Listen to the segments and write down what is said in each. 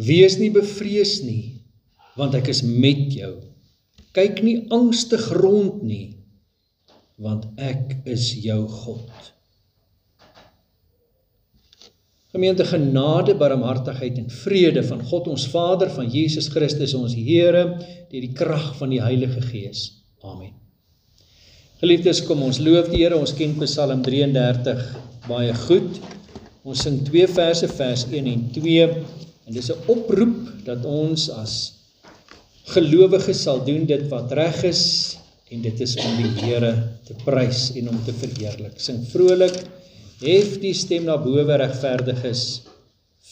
Wees nie bevrees nie, want ek is met jou. Kyk nie angstig rond nie, want ek is jou God. Gemeente, genade, barmhartigheid en vrede van God ons Vader, van Jesus Christus ons Here, deur die krag van die Heilige Gees. Amen. Geliefdes, kom ons loof die Here, ons ken Psalm 33 baie goed. Ons sing 2 verse, vers 1 en 2, en dis 'n oproep dat ons as gelowiges sal doen dit wat reg is, en dit is om die Here te prys en om te verheerlik. Sing vrolik, hef die stem na bowe, regverdiges,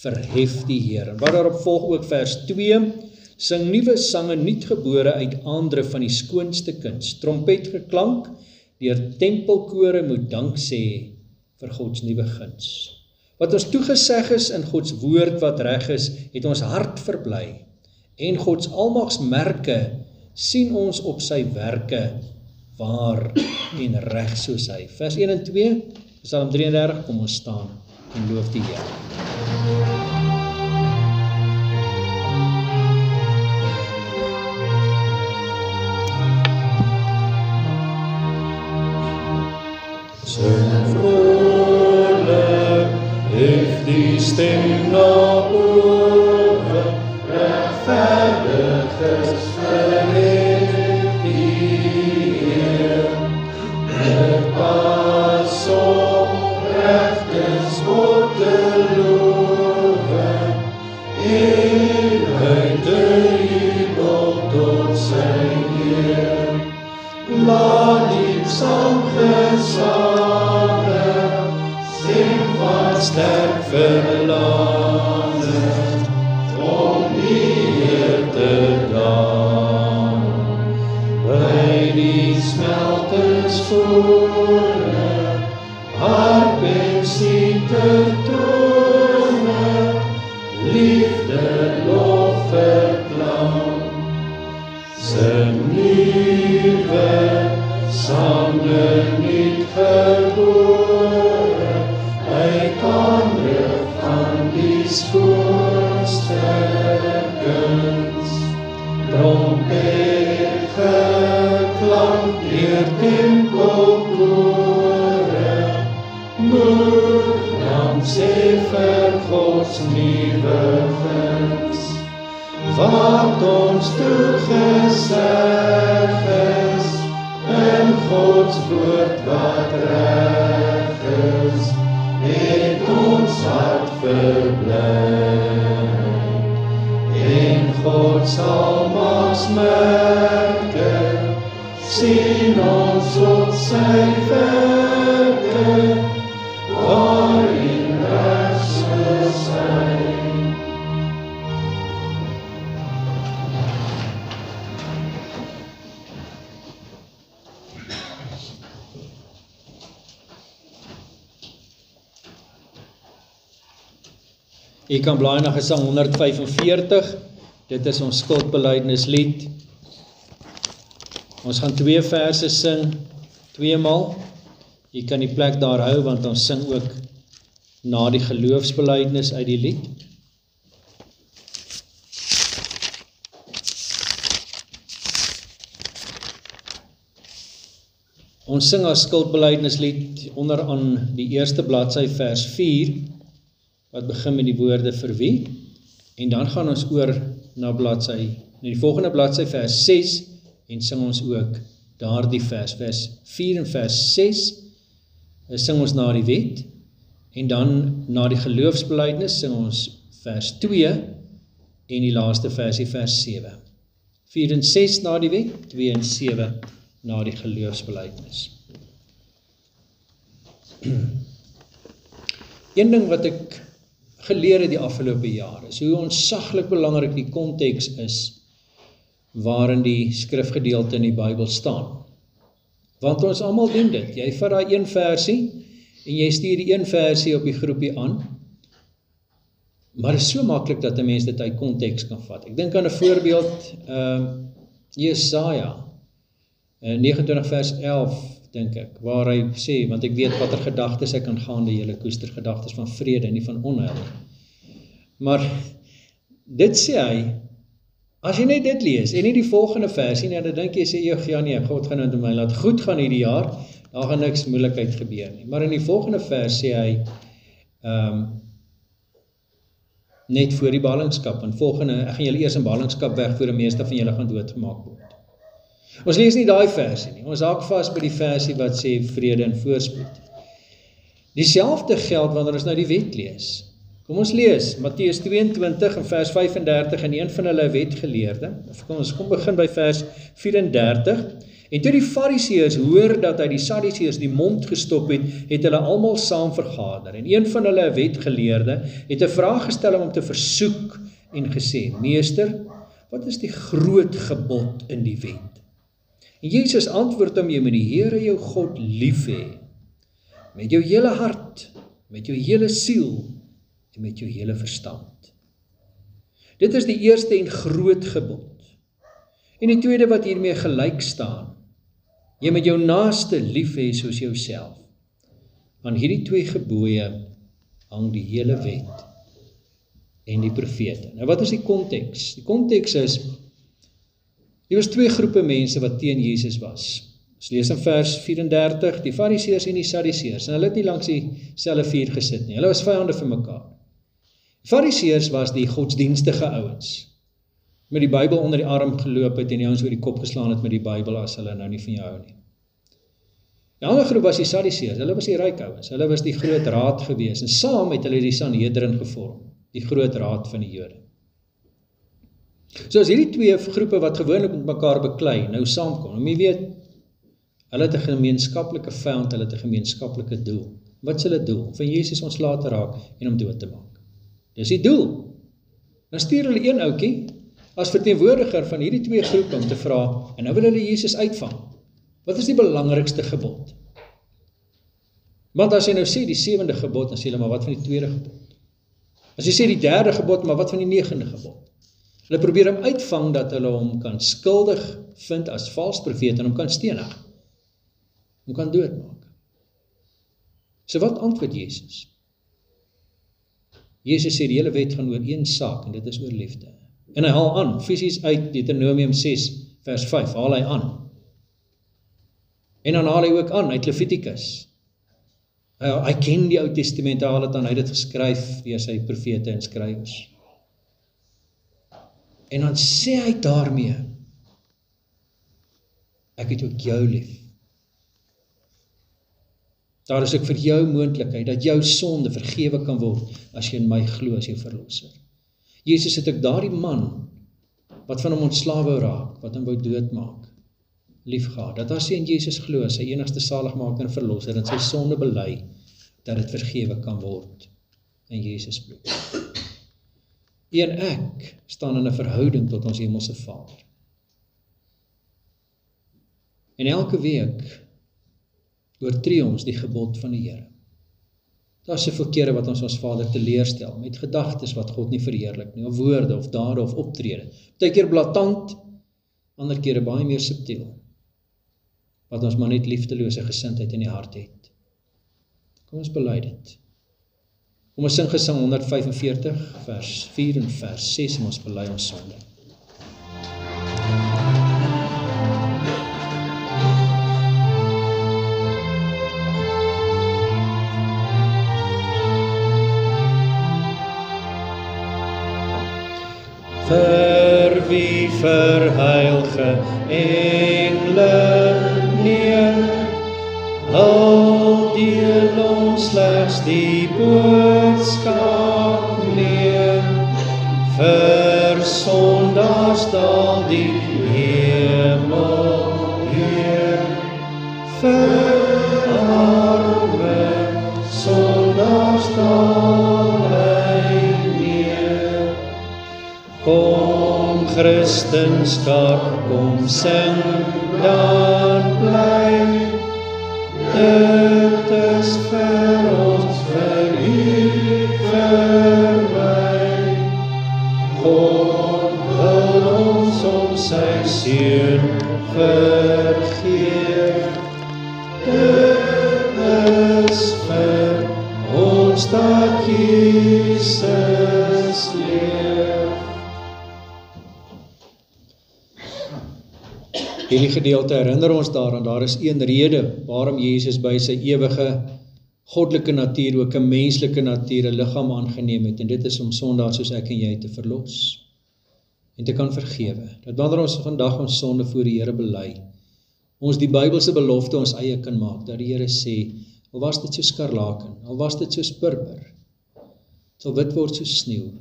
verhef die Here. Wat daarop volg ook vers 2, sing nuwe sange, nuutgebore uit aandrif van die skoonste kuns. Trompetgeklank, deur tempelkore moet dank sê vir Gods nuwe guns. Wat ons toegeseg is in Gods woord wat reg is, het ons hart verbly. En Gods almagsmerke sien ons op sy werke, waar en reg soos hy. Vers 1 en 2, Psalm 33, kom ons staan en loof die Here. Sing vrolik, hef die stem na bowe, regverdiges, verhef die Heer. Dit pas om regtes God te lowe, en uit die jubel tot sy Heer. Laat die psalmgesange sing van sterk verlange, om die Heer te dank. By die smeltersvore, harp en sietertone, liefde lof verklank. Sing nuwe sange niet gebore, uit aandrif van die skoonste kuns. Trompet geklank deur tempelkore, moet dank sê vir Gods nuwe guns. Wat ons toegeseg is, in Gods woord wat reg is, het ons hart verbly. En Gods almagsmerke sien ons op sy werke, waarin reg soos hy. U kan blaai na Gesang 145, dit is ons skuldbelydenislied. Ons gaan 2 verse sing, 2 maal. U kan die plek daar hou, want ons sing ook na die geloofsbelydenis uit die lied. Ons sing as skuldbelydenislied onderaan die eerste bladsy vers 4, wat begin met die woorde vir wie, en dan gaan ons oor na die volgende bladsy vers 6, en sing ons ook daardie vers 4 en vers 6, sing ons na die wet, en dan na die geloofsbelydenis sing ons vers 2, en die laaste versie vers 7. 4 en 6 na die wet, 2 en 7 na die geloofsbelydenis. Een ding wat ek geleer het die afgelope jaar is hoe ontsaglik belangrik die konteks is waarin die skrifgedeelte in die Bybel staan. Want ons almal doen dit. Jy vat daai een versie en jy stuur die een versie op die groepie aan. Maar dit is so maklik dat 'n mens dit uit konteks kan vat. Ek dink aan 'n voorbeeld, Jesaja 29 vers 11, dink ek, waar hy sê, want ek weet watter gedagtes ek kan gaande julle koester, gedagtes van vrede en nie van onheil. Maar dit sê hy, as jy net dit lees, en nie die volgende versie, dan dink jy, sê, ja nee, God gaan nou my laat goed gaan hierdie jaar, daar gaan niks moeilikheid gebeur nie. Maar in die volgende vers sê hy, net voor die ballingskap, en volgende, ek gaan julle eers in ballingskap weg, voor die meeste van julle gaan doodgemaak word. Ons lees nie daai versie nie, ons haak vas by die versie wat sê vrede en voorspoed. Dieselfde geld wanneer ons nou die wet lees. Kom ons lees, Matteus 22 en vers 35, en een van hulle wetgeleerde, ons kom begin by vers 34, en toe die Fariseërs hoor dat hy die Sadduseërs die mond gestop het, het hulle almal saam vergader, en een van hulle wetgeleerde, het 'n vraag gestel om te versoek, en gesê, Meester, wat is die groot gebod in die wet? En Jesus antwoord hom, jy moet die Here jou God lief hê, met jou hele hart, met jou hele siel, en met jou hele verstand. Dit is die eerste en groot gebod. En die tweede wat hiermee gelyk staan, jy moet jou naaste lief hê soos jouself. Aan hierdie twee gebooie hang die hele wet en die profete. Nou wat is die konteks? Die konteks is, hier was twee groepe mense wat teen Jesus was. Ons lees in vers 34, die Fariseërs en die Sadduseërs, en hulle het nie langs dieselfde vuur gesit nie, hulle was vyande vir mekaar. Die Fariseërs was die godsdienstige ouens, met die Bybel onder die arm geloop het, en die ouens oor die kop geslaan het met die Bybel, as hulle nou nie van jou hou nie. Die ander groep was die Sadduseërs, hulle was die ryk ouens, hulle was die groot raad gewees, en saam het hulle die Sanhedrin gevorm, die groot raad van die Jode. So as hierdie twee groepe wat gewoonlik met mekaar beklei, nou saamkom, en jy weet, hulle het 'n gemeenskaplike vyand, hulle het 'n gemeenskaplike doel. Wat is hulle doel? Om van Jesus ontslae te raak en hom dood te maak. Dis die doel. Dan stuur hulle een ouetjie as verteenwoordiger van hierdie twee groepe om te vra, en nou wil hulle Jesus uitvang. Wat is die belangrikste gebod? Want as jy nou sê die 7de gebod, dan sê hulle, maar wat van die 2de gebod? As jy sê die 3de gebod, maar wat van die 9de gebod? Hulle probeer hom uitvang dat hulle hom kan skuldig vind as vals profeet en hom kan stenig. Hom kan doodmaak. So wat antwoord Jesus? Jesus sê die hele wet gaan oor een saak, en dit is oor liefde. En hy haal aan, fisies uit Deuteronomium 6 vers 5, haal hy aan. En dan haal hy ook aan uit Levitikus. Hy ken die Ou Testament, hy het dit geskryf deur sy profete en skrywers. En dan sê hy daarmee, ek het ook jou lief. Daar is ook vir jou moontlikheid, dat jou sonde vergewe kan word, as jy in my glo as jou verlosser. Jesus het ook daardie man, wat van hom ontslae wou raak, wat hom wou doodmaak, lief gehad, dat as hy in Jesus glo, sy enigste saligmaker en verlosser, en sy sonde bely, dat dit vergewe kan word, in Jesus bloed. U en ek staan in 'n verhouding tot ons hemelse Vader. En elke week oortree ons die gebod van die Here. Daar is soveel kere wat ons Vader teleurstel, met gedagtes wat God nie verheerlik nie, of woorde, of dade, of optrede. Partykeer blaatant, ander kere baie meer subtiel, wat ons maar net liefdelose gesindheid in die hart het. Kom ons bely dit. Kom ons sing Gesang 145, vers 4 en vers 6, en ons bely ons sonde. Vir wie verheilige engele neer, al deel ons slegs die boodskap leer, vir sondaars daal die hemel Heer, vir arme sondaars daal hy neer. Kom Christenskap, kom sing, dan bly, dit is vir ons, vir u, vir my. God wil ons om sy seun vergeef, dit is vir ons dat Jesus leef. Hierdie gedeelte herinner ons daaraan, daar is een rede waarom Jesus by sy ewige goddelike natuur, ook 'n menslike natuur, 'n liggaam aangeneem het, en dit is om sondaars soos ek en jy te verlos, en te kan vergewe, dat wanneer ons vandag ons sonde voor die Here bely, ons die Bybelse belofte ons eie kan maak, dat die Here sê, al was dit so skarlaken, al was dit soos purper, sal wit word soos sneeu,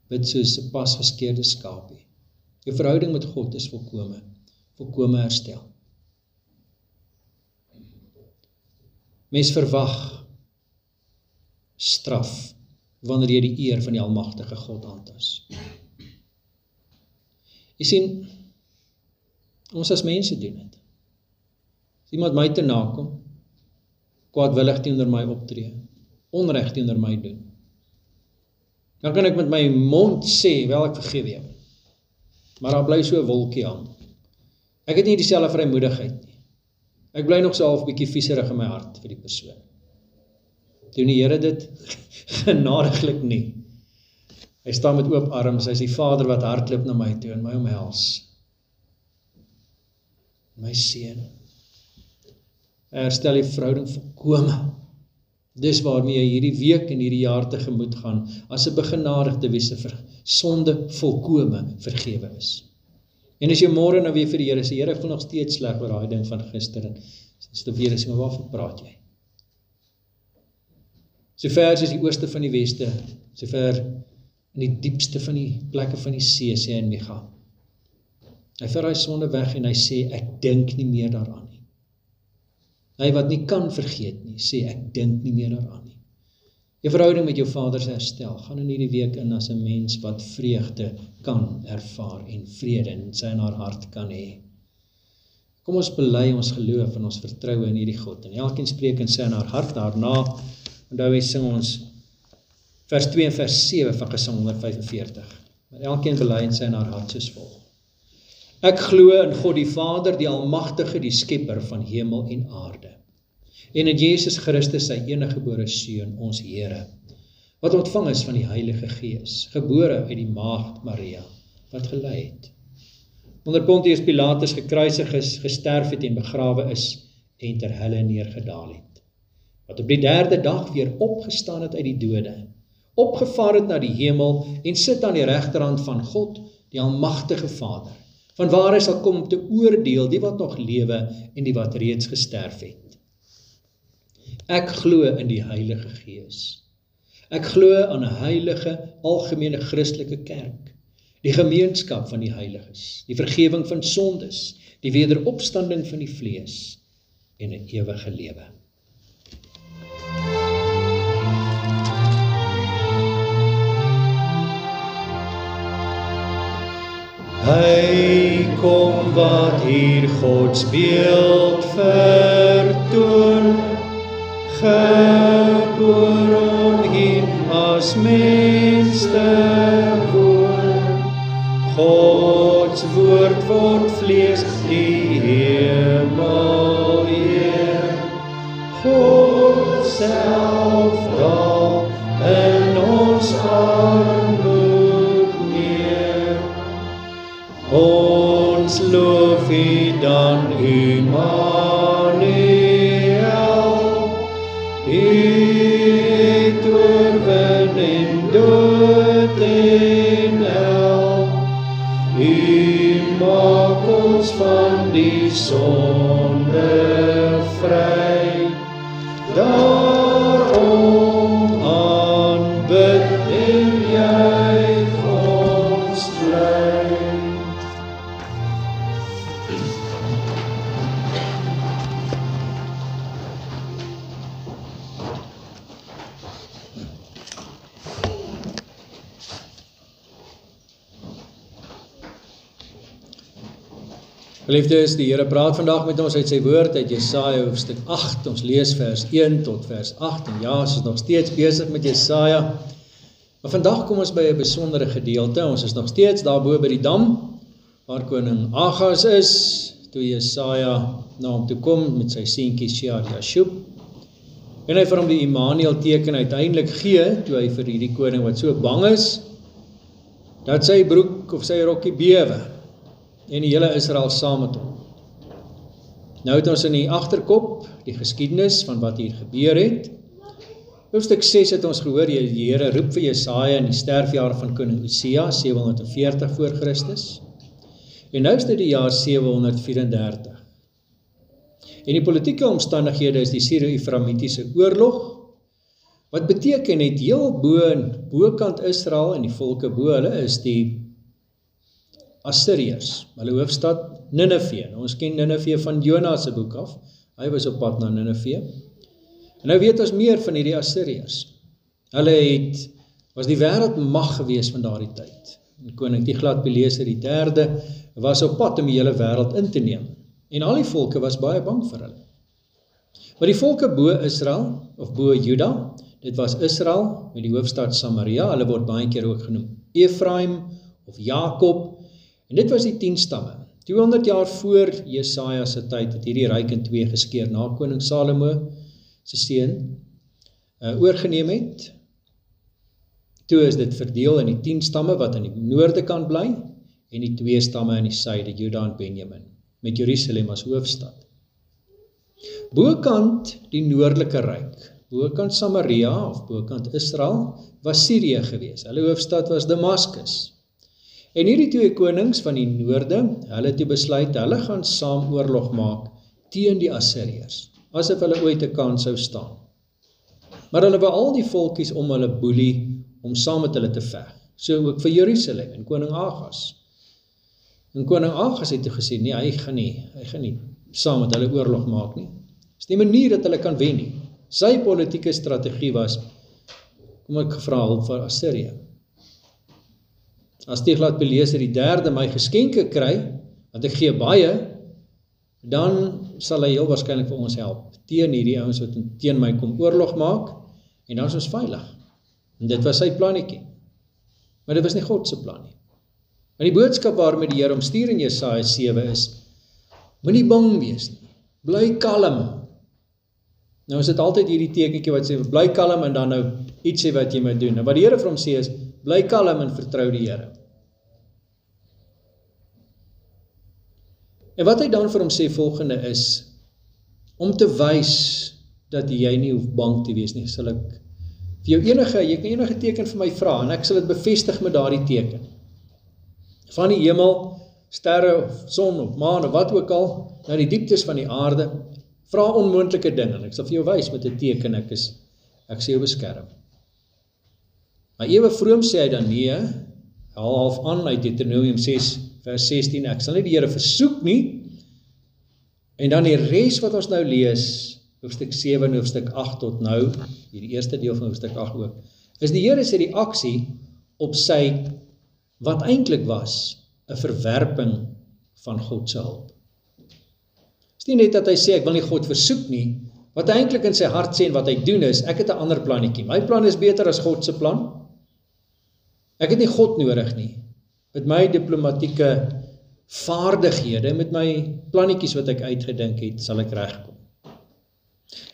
wit soos 'n pas geskeurde skapie. Jou verhouding met God is volkome herstel. Mens verwag straf wanneer jy die eer van die almagtige God aantas. Jy sien, ons as mense doen dit. As iemand my te nakom, kwaadwillig teenoor my optree, onreg teenoor my doen, dan kan ek met my mond sê, wel ek vergewe jou, maar daar bly so 'n wolkie aan. Ek het nie dieselfde vrymoedigheid nie. Ek bly nog so half bietjie vieserig in my hart vir die persoon. Doen die Here dit? Genadiglik nie. Hy staan met oop arms, hy is die Vader wat hardloop na my toe en my omhels. My seun. Hy herstel die verhouding volkome. Dis waarmee jy hierdie week en hierdie jaar tegemoet gaan, as 'n begenadigde wie se sonde volkome vergewe is. En as jy môre nou weer vir die Here sê, Here, ek voel nog steeds sleg oor daai ding van gister, en dis die weer sê, maar waarvan praat jy? So ver soos die ooste van die weste, so ver in die diepste van die plekke van die see, sê hy in Micha. Hy vat daai sonde weg en hy sê, ek dink nie meer daaraan nie. Hy wat nie kan vergeet nie, sê, ek dink nie meer daaraan nie. Jou verhouding met jou Vader herstel, gaan in hierdie week in as 'n mens wat vreugde kan ervaar en vrede in sy en haar hart kan hê. Kom ons bely ons geloof en ons vertroue in hierdie God, en elkeen spreek in sy en haar hart daarna. Onthou hy sing ons vers 2 en vers 7 van Gesang 145. Maar elkeen bely in sy en haar hart soos volg. Ek glo in God die Vader, die Almagtige, die Skepper van hemel en aarde. En in Jesus Christus, sy eniggebore Seun, ons Here, wat ontvang is van die Heilige Gees, gebore uit die maagd Maria, wat gelei het, onder Pontius Pilatus gekruisig is, gesterf het en begrawe is, en ter helle neergedaal het, wat op die 3de dag weer opgestaan het uit die dode, opgevaar het na die hemel, en sit aan die regterhand van God, die Almagtige Vader, van waar hy sal kom om te oordeel die wat nog lewe en die wat reeds gesterf het. Ek glo in die Heilige Gees. Ek glo aan 'n heilige, algemene Christelike kerk, die gemeenskap van die heiliges, die vergewing van sondes, die wederopstanding van die vlees en 'n ewige lewe. Hy kom wat hier Gods beeld vertoon, gebore om hier as mens te woon. Gods woord word vlees, die hemel Heer. God self daal in ons armoed neer. Ons loof U dan Immanuel, U het oorwin en dood en hel. U maak ons van die sonde vry, daarom aanbid en juig ons bly. Geliefdes, die Here praat vandag met ons uit sy woord, uit Jesaja hoofstuk 8, ons lees vers 1 tot vers 8, en ja, ons is nog steeds besig met Jesaja, maar vandag kom ons by 'n besondere gedeelte, ons is nog steeds daarbo by die dam, waar koning Agas is, toe Jesaja na hom toe kom met sy seentjie Shear-Jashub, en hy vir hom die Immanuel teken uiteindelik gee, toe hy vir hierdie koning wat so bang is, dat sy broek of sy rokkie bewe, en die hele Israel saam met hom. Nou het ons in die agterkop die geskiedenis van wat hier gebeur het. Hoofstuk 6 het ons gehoor, die Here roep vir Jesaja in die sterfjaar van koning Osia, 740 voor Christus. En nou is dit die jaar 734. En die politieke omstandighede is die Syro-Efraimitiese oorlog, wat beteken het heel bokant Israel en die volke bo hulle is die Assiriërs, hulle hoofstad Nineve. Nou, ons ken Nineve van Jona se boek af, hy was op pad na Nineve. En nou weet ons meer van hierdie Assiriërs. Hulle was die wêreldmag gewees van daardie tyd. En koning Tiglat-Pileser III was op pad om die hele wêreld in te neem. En al die volke was baie bang vir hulle. Maar die volke bo Israel, of bo Juda, dit was Israel met die hoofstad Samaria, hulle word baie keer ook genoem Efraim of Jakob, en dit was die 10 stamme. 200 jaar voor Jesaja se tyd het hierdie ryk in 2 geskeur, na koning Salomo se seun oorgeneem het. Toe is dit verdeel in die 10 stamme wat aan die noorde kan bly, en die 2 stamme in die suide, Juda en Benjamin, met Jerusalem as hoofstad. Bokant die noordelike ryk, bokant Samaria of bokant Israel, was Syrië gewees. Hulle hoofstad was Damaskus. En hierdie 2 konings van die noorde, hulle toe besluit, hulle gaan saam oorlog maak teen die Assiriërs, asof hulle ooit 'n kans sou staan. Maar hulle wou al die volkies om hulle boelie, om saam met hulle te veg. So ook vir Jerusalem en koning Agas. En koning Agas het toe gesê, nee, hy gaan nie saam met hulle oorlog maak nie. Dis die manier dat hulle kan wen nie. Sy politieke strategie was, kom ek gevra hulp vir Assirië. As Tiglat-Pileser III my geskenke kry, want ek gee baie, dan sal hy heel waarskynlik vir ons help, teen hierdie ouens wat teen my kom oorlog maak, en dan is ons veilig. En dit was sy plannetjie. Maar dit was nie God se plan nie. En die boodskap waarmee die Here omstuur in Jesaja 7 is, moenie bang wees nie, bly kalm. Nou is dit altyd hierdie tekentjie wat sê, bly kalm en dan nou iets sê wat jy moet doen. En wat die Here vir hom sê is, bly kalm en vertrou die Here. En wat hy dan vir hom sê volgende is, om te wys dat jy nie hoef bang te wees nie, sal ek vir jou jy kan enige teken vir my vra, en ek sal dit bevestig met daardie teken. Van die hemel, sterre, of son, of maan, of wat ook al, na die dieptes van die aarde, vra onmoontlike dinge, en ek sal vir jou wys met 'n teken, ek sal jou beskerm. Maar ewe vroom sê hy dan nee, half aan uit Deuteronomium 6 vers 16, ek sal nie die Here versoek nie, en dan die res wat ons nou lees, hoofstuk 7 en hoofstuk 8 tot nou, hierdie eerste deel van hoofstuk 8 ook, is die Here se reaksie op sy, wat eintlik was, 'n verwerping van God se hulp. Dis nie net dat hy sê, ek wil nie God versoek nie, wat hy eintlik in sy hart sê en wat hy doen is, ek het 'n ander plannetjie, my plan is beter as God se plan, ek het nie God nodig nie, met my diplomatieke vaardighede, met my plannetjies wat ek uitgedink het, sal ek regkom.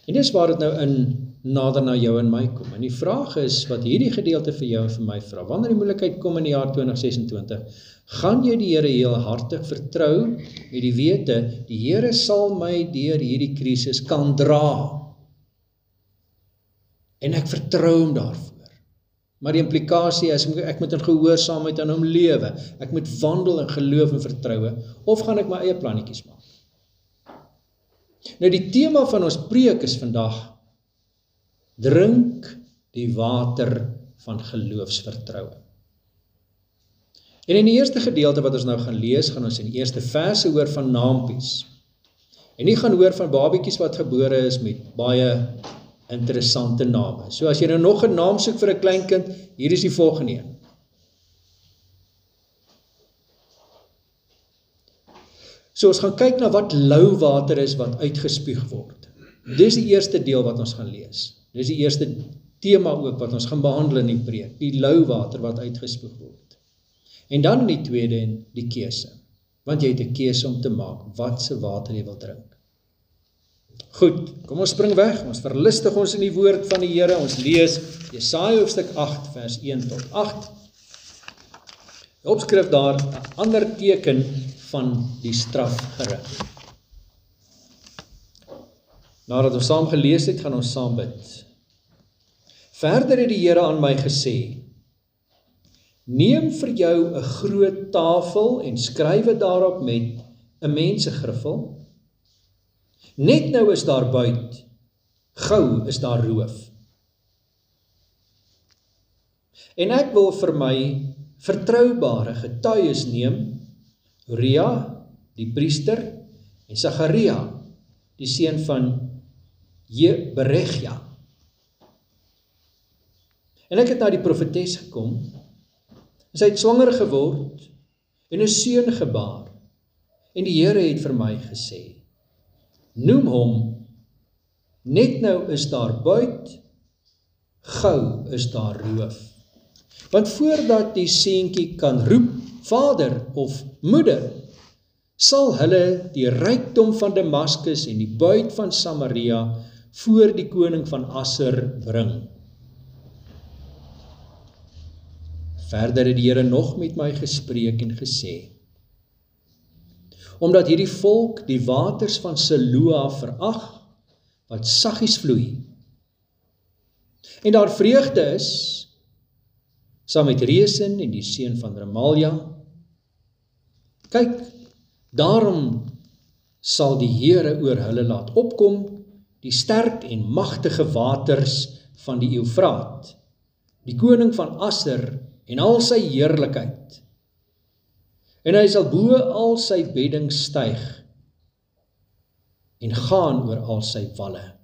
En dis waar dit nou nader na jou en my kom. En die vraag is, wat hierdie gedeelte vir jou en vir my vra, wanneer die moeilikheid kom in die jaar 2026, gaan jy die Here heelhartig vertrou, met die wete, die Here sal my deur hierdie krisis kan dra. En ek vertrou hom daarvoor. Maar die implikasie is, ek moet in gehoorsaamheid aan hom lewe, ek moet wandel in geloof en vertroue, of gaan ek my eie plannetjies maak? Nou die tema van ons preek is vandag, drink die water van geloofsvertroue. En in die eerste gedeelte wat ons nou gaan lees, gaan ons in die eerste verse hoor van naampies. En nie gaan hoor van babietjies wat gebore is met baie interessante name. So as jy nou nog 'n naam soek vir 'n kleinkind, hier is die volgende een. So ons gaan kyk na wat lou water is wat uitgespuug word. Dis die eerste deel wat ons gaan lees. Dis die eerste tema ook wat ons gaan behandel in die preek, die lou water wat uitgespuug word. En dan die tweede, die keuse. Want jy het 'n keuse om te maak, wat se water jy wil drink. Goed, kom ons spring weg, ons verlustig ons in die woord van die Here, ons lees Jesaja hoofstuk 8 vers 1 tot 8. Die opskrif daar, 'n ander teken van die strafgerig. Nadat ons saam gelees het, gaan ons saam bid. Verder het die Here aan my gesê, neem vir jou 'n groot tafel en skrywe daarop met 'n mensegriffel. Net nou is daar buit, gou is daar roof. En ek wil vir my vertroubare getuies neem, Uria, die priester, en Sagaria, die seun van Beregja. En ek het na die profetes gekom, sy het swanger geword, en 'n seun gebaar, en die Here het vir my gesê, noem hom, net nou is daar buit, gou is daar roof. Want voordat die seentjie kan roep, vader of moeder, sal hulle die rykdom van Damaskus en die buit van Samaria voor die koning van Assur bring. Verder het die Here nog met my gespreek en gesê, omdat hierdie volk die waters van Siloa verag, wat saggies vloei, en daar vreugde is, saam met Resen en die seun van Remalia. Kyk, daarom sal die Here oor hulle laat opkom, die sterk en magtige waters van die Eufraat, die koning van Assur en al sy heerlikheid. En hy sal bo al sy bedding styg en gaan oor al sy walle.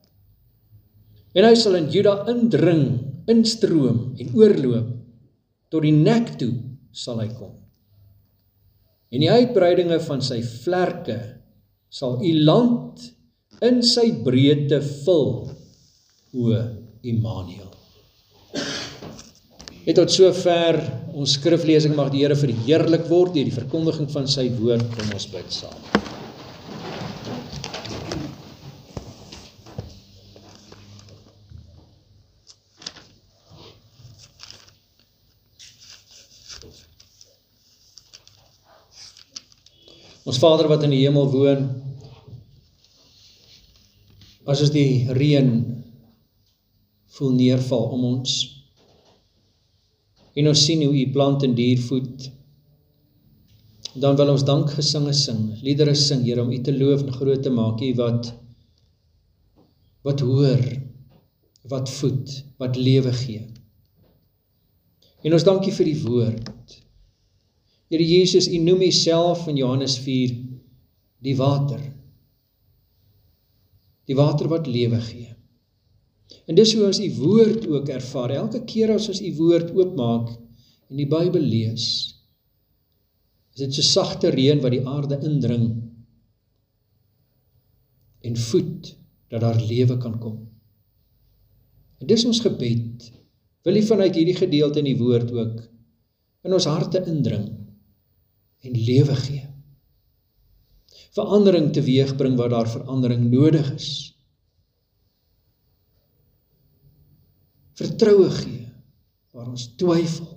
En hy sal in Juda indring, instroom en oorloop, tot die nek toe sal hy kom. En die uitbreidinge van sy vlerke sal u land in sy breedte vul, o Immanuel. En tot sover ons skriflesing, mag die Here verheerlik word deur die verkondiging van sy woord. Kom ons bid saam. Ons Vader wat in die hemel woon, as ons die reën voel neerval om ons, en ons sien hoe u plant en dier voed, dan wil ons dankgesinge sing, liedere sing, Here, om u te loof en groot te maak, u wat hoor, wat voed, wat lewe gee. En ons dankie vir die woord. Here Jesus, u noem u self in Johannes 4 die water wat lewe gee. En dis hoe ons u woord ook ervaar. Elke keer as ons u woord oopmaak en die Bybel lees, is dit so sagte reën wat die aarde indring en voed, dat daar lewe kan kom. En dis ons gebed, wil u vanuit hierdie gedeelte in die woord ook in ons harte indring en lewe gee. Verandering teweegbring waar daar verandering nodig is. Vertroue gee waar ons twyfel.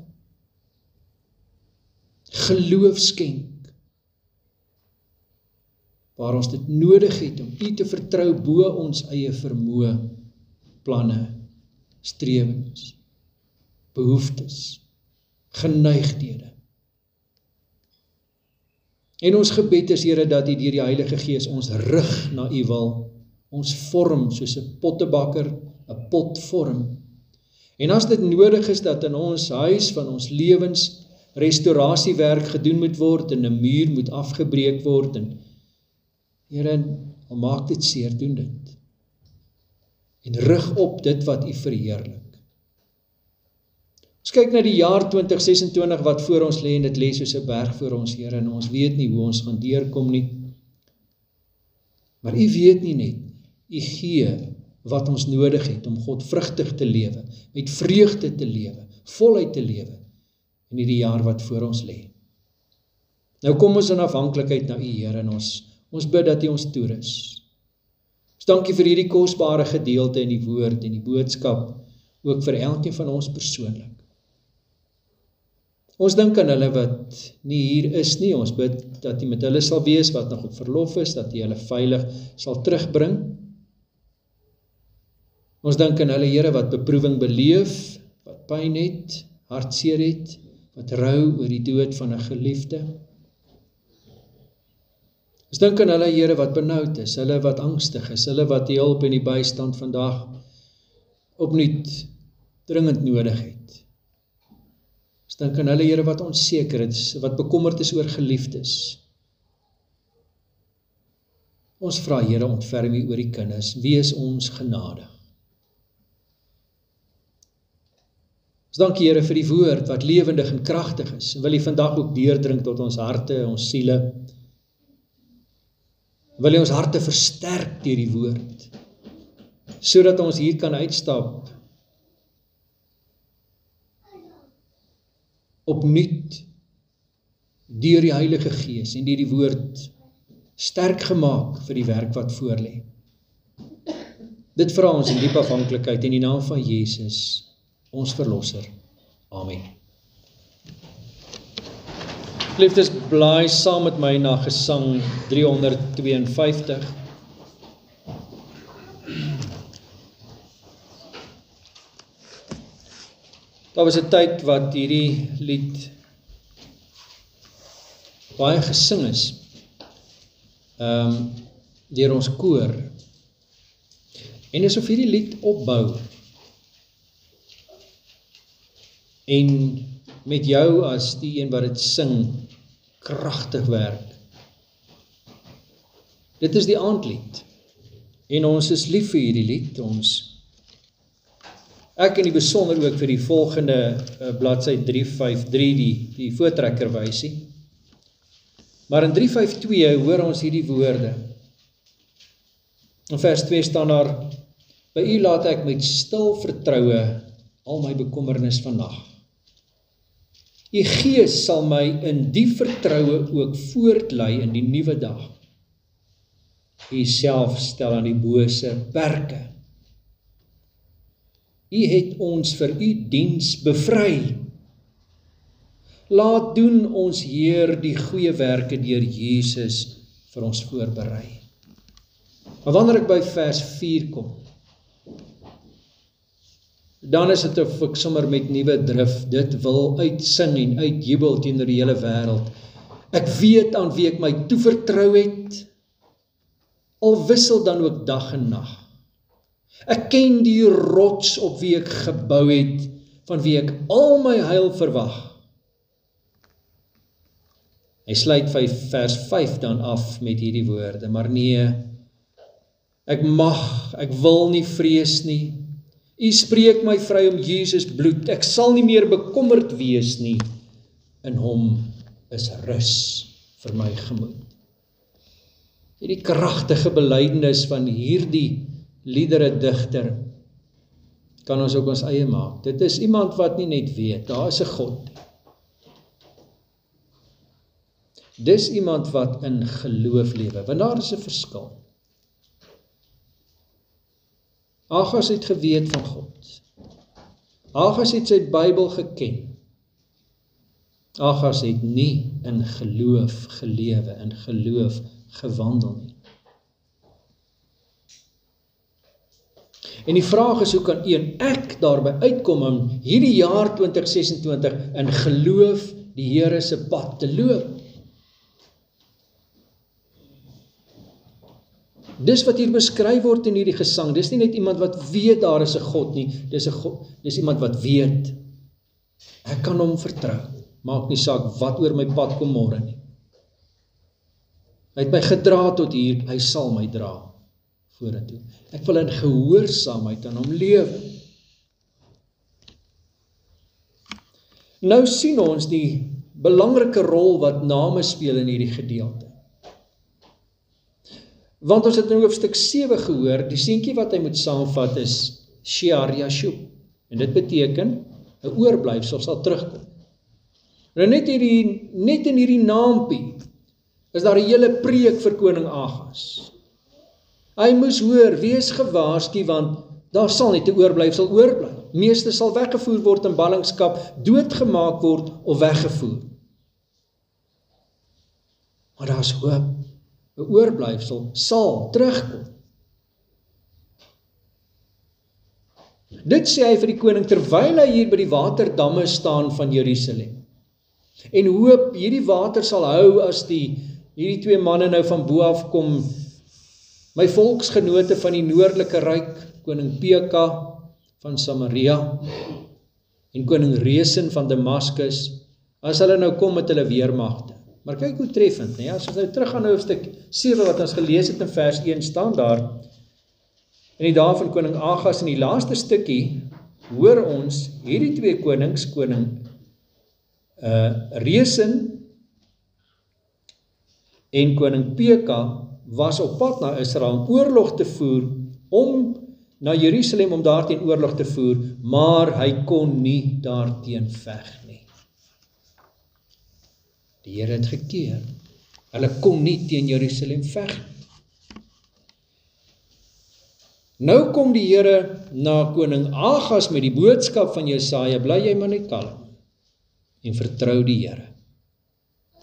Geloof skenk waar ons dit nodig het om u te vertrou bo ons eie vermoë, planne, strewings, behoeftes, geneigdhede. En ons gebed is, Here, dat u deur die Heilige Gees ons rig na u wil, ons vorm soos 'n pottebakker 'n pot vorm. En as dit nodig is dat in ons huis van ons lewens restaurasiewerk gedoen moet word en 'n muur moet afgebreek word, en Here, al maak dit seer, doen dit. En rig op dit wat u verheerlik. Ons kyk na die jaar 2026 wat voor ons lê, en dit lê soos 'n berg voor ons, Here, en ons weet nie hoe ons gaan deurkom nie. Maar u weet nie net, u gee wat ons nodig het om godvrugtig te lewe, met vreugde te lewe, voluit te lewe in hierdie jaar wat voor ons lê. Nou kom ons in afhanklikheid na u, Here, en ons bid dat u ons toerus. Ons dankie vir hierdie kosbare gedeelte in die woord en die boodskap, ook vir elkeen van ons persoonlik. Ons dink aan hulle wat nie hier is nie, ons bid dat U met hulle sal wees, wat nog op verlof is, dat U hulle veilig sal terugbring. Ons dink aan hulle Here wat beproewing beleef, wat pyn het, hartseer het, wat rou oor die dood van 'n geliefde. Ons dink aan hulle Here wat benoud is, hulle wat angstig is, hulle wat die hulp en die bystand vandag opnuut dringend nodig het. Ons dink aan hulle Here wat onseker is, wat bekommerd is oor geliefdes. Ons vra Here, ontferm U oor die kinders, wees ons genadig. Ons dank Here vir die woord wat lewendig en kragtig is, en wil U vandag ook deurdring tot ons harte, ons siele. Wil U ons harte versterk deur die woord, sodat ons hier kan uitstap opnuut deur die Heilige Gees en deur die woord sterk gemaak vir die werk wat voorlê. Dit vra ons in diep afhanklikheid in die naam van Jesus, ons verlosser. Amen. Geliefdes, blaai saam met my na Gesang 352. Daar was 'n tyd wat hierdie lied baie gesing is deur ons koor. En asof hierdie lied opbou en met jou as die een wat dit sing kragtig werk. Dit is die aandlied en ons is lief vir hierdie lied. Ek in die besonder ook vir die volgende bladsy 353 die voortrekkerwysie. Maar in 352 hoor ons hierdie woorde. In vers 2 staan daar: By U laat ek met stil vertroue al my bekommernis vannag. U Gees sal my in die vertroue ook voortlei in die nuwe dag. U self stel aan die bose perke. U het ons vir U diens bevry. Laat doen ons Heer die goeie werke deur Jesus vir ons voorberei. Maar wanneer ek by vers 4 kom, dan is dit of ek sommer met nuwe drif dit wil uitsing en uitjubel teenoor die hele wêreld. Ek weet aan wie ek my toevertrou het, al wissel dan ook dag en nag. Ek ken die rots op wie ek gebou het, van wie ek al my heil verwag. Hy sluit vers 5 dan af met hierdie woorde: Maar nee, ek wil nie vrees nie. U spreek my vry om Jesus bloed, ek sal nie meer bekommerd wees nie, in hom is rus vir my gemoed. Hierdie kragtige belydenis van hierdie liedere digter kan ons ook ons eie maak. Dit is iemand wat nie net weet, daar is 'n God. Dis iemand wat in geloof lewe, want daar is 'n verskil. Agas het geweet van God. Agas het sy Bybel geken. Agas het nie in geloof gelewe, in geloof gewandel nie. En die vraag is, hoe kan u en ek daarby uitkom om hierdie jaar 2026 in geloof die Here se pad te loop? Dis wat hier beskryf word in hierdie gesang. Dis nie net iemand wat weet daar is 'n God nie, dis iemand wat weet ek kan hom vertrou. Maak nie saak wat oor my pad kom môre nie. Hy het my gedra tot hier, hy sal my dra vorentoe. Ek wil in gehoorsaamheid aan hom lewe. Nou sien ons die belangrike rol wat name speel in hierdie gedeelte. Want ons het in hoofstuk 7 gehoor, die seentjie wat hy moet saamvat is Shear Yashub. En dit beteken 'n oorblyfsel sal terugkom. Nou net in hierdie naampie is daar 'n hele preek vir koning Agas. Hy moes hoor, wees gewaarsku, want daar sal net 'n oorblyfsel oorbly. Meeste sal weggevoer word in ballingskap, doodgemaak word of weggevoer. Maar daar is hoop. 'n Oorblyfsel sal terugkom. Dit sê hy vir die koning terwyl hy hier by die waterdamme staan van Jerusalem. En hoop hierdie water sal hou as hierdie twee manne nou van bo af kom. My volksgenote van die noordelike ryk, koning Peka van Samaria en koning Resen van Damaskus, as hulle nou kom met hulle weermagte. Maar kyk hoe treffend, nee, as ons nou terug aan hoofstuk 7 wat ons gelees het in vers 1 staan daar, in die dae van koning Agas in die laaste stukkie, hoor ons hierdie twee konings, koning Resen en koning Peka, was op pad na Israel om oorlog te voer, om na Jerusalem om daarteen oorlog te voer, maar hy kon nie daarteen veg nie. Die Here het gekeer. Hulle kon nie teen Jerusalem veg nie. Nou kom die Here na koning Agas met die boodskap van Jesaja, bly jy maar net kalm en vertrou die Here.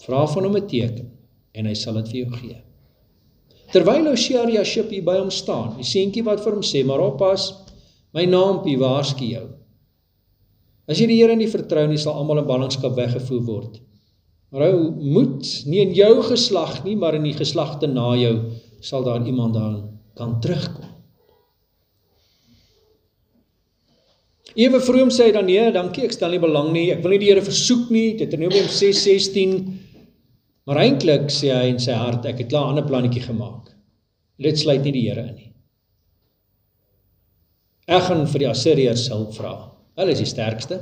Vra van hom 'n teken en hy sal dit vir jou gee. Terwyl Hosea die Jashub hier by hom staan, die seentjie wat vir hom sê, maar oppas, my naampie waarsku jou. As jy die Here nie vertrou nie, sal almal in ballingskap weggevoer word. Maar hou moed, nie in jou geslag nie, maar in die geslagte na jou, sal daar iemand daar kan terugkom. Ewe vroom sê hy dan, nee, dankie, ek stel nie belang nie, ek wil nie die Here versoek nie, Deuteronomium 6:16, maar eintlik sê hy in sy hart, ek het klaar 'n ander plannetjie gemaak. Dit sluit nie die Here in nie. Ek gaan vir die Assiriërs hulp vra. Hulle is die sterkste.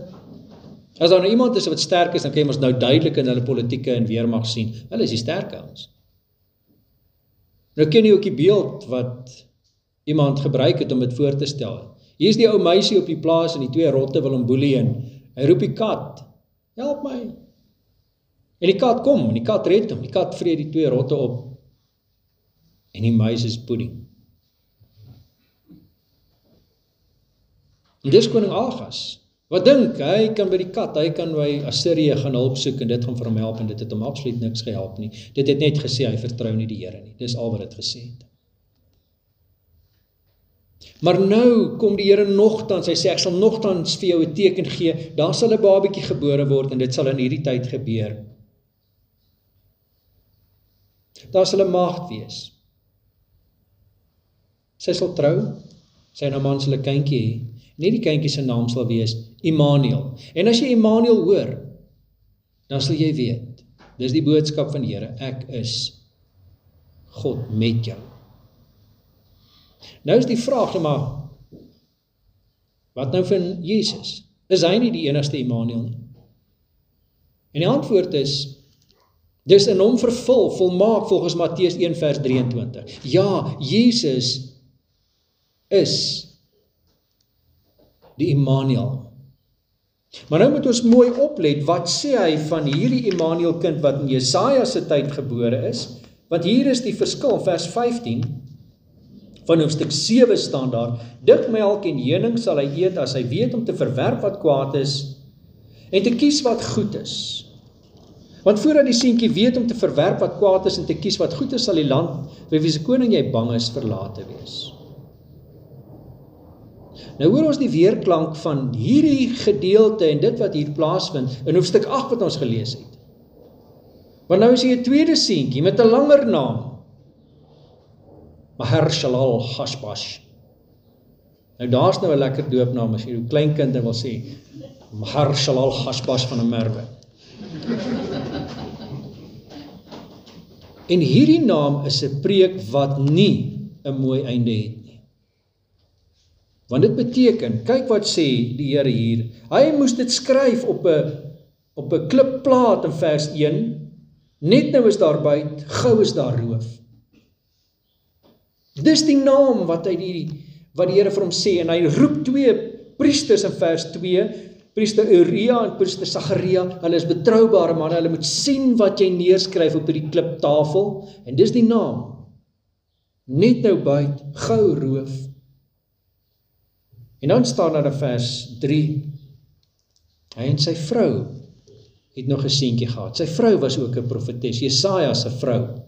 As daar nou iemand is wat sterk is, dan kan jy ons nou duidelik in hulle politieke en weermag sien. Hulle is die sterke ons. Nou ken jy ook die beeld wat iemand gebruik het om dit voor te stel. Hier is die ou meisie op die plaas en die twee rotte wil hom boelie en hy roep die kat, help my. En die kat kom, en die kat red hom, die kat vreet die twee rotte op. En die muis is pudding. En dis koning Agas. Wat dink, hy kan by die kat, hy kan by Assirië gaan hulp soek en dit gaan vir hom help en dit het hom absoluut niks gehelp nie. Dit het net gesê, hy vertrou nie die Here nie. Dis al wat dit gesê het. Maar nou kom die Here nogtans, hy sê, ek sal nogtans vir jou 'n teken gee, daar sal 'n babatjie gebore word en dit sal in hierdie tyd gebeur. Daar sal 'n maagd wees. Sy sal trou, sy en haar man sal 'n kindjie hê. Nie die kindjie se naam sal wees Immanuel. En as jy Immanuel hoor, dan sal jy weet, dis die boodskap van die Here, ek is God met jou. Nou is die vraag, maar wat nou van Jesus? Is hy nie die enigste Immanuel nie? En die antwoord is, dis in hom vervul, volmaak volgens Matteus 1 vers 23. Ja, Jesus is die Immanuel. Maar nou moet ons mooi oplet, wat sê hy van hierdie Immanuel kind wat in Jesaja se tyd gebore is? Want hier is die verskil, vers 15, van hoofstuk 7 staan daar, dikmelk en heuning sal hy eet as hy weet om te verwerp wat kwaad is en te kies wat goed is. Want voordat die seentjie weet om te verwerp wat kwaad is en te kies wat goed is, sal die land, vir wie se koning jy bang is, verlate wees. Nou hoor ons die weerklank van hierdie gedeelte en dit wat hier plaasvind in hoofstuk 8 wat ons gelees het. Want nou is hier 'n tweede seentjie met 'n langer naam. Maher-shalal-hash-bash. Nou daar's nou 'n lekker doopnaam as jy jou kleinkind wil sê Maher-shalal-hash-bash van 'n Merwe. En hierdie naam is 'n preek wat nie 'n mooi einde het nie. Want dit beteken, kyk wat sê die Here hier, hy moes dit skryf op 'n klipplaat in vers 1, net nou is daar byt, gou is daar roof. Dis die naam wat die Here vir hom sê, en hy roep twee priesters in vers 2, priester Uria en priester Sagaria, hulle is betroubare manne, hulle moet sien wat jy neerskryf op die kliptafel, en dis die naam. Net nou byt, gou roof. En dan staan daar in vers 3, hy en sy vrou het nog 'n seentjie gehad. Sy vrou was ook 'n profetes, Jesaja se vrou.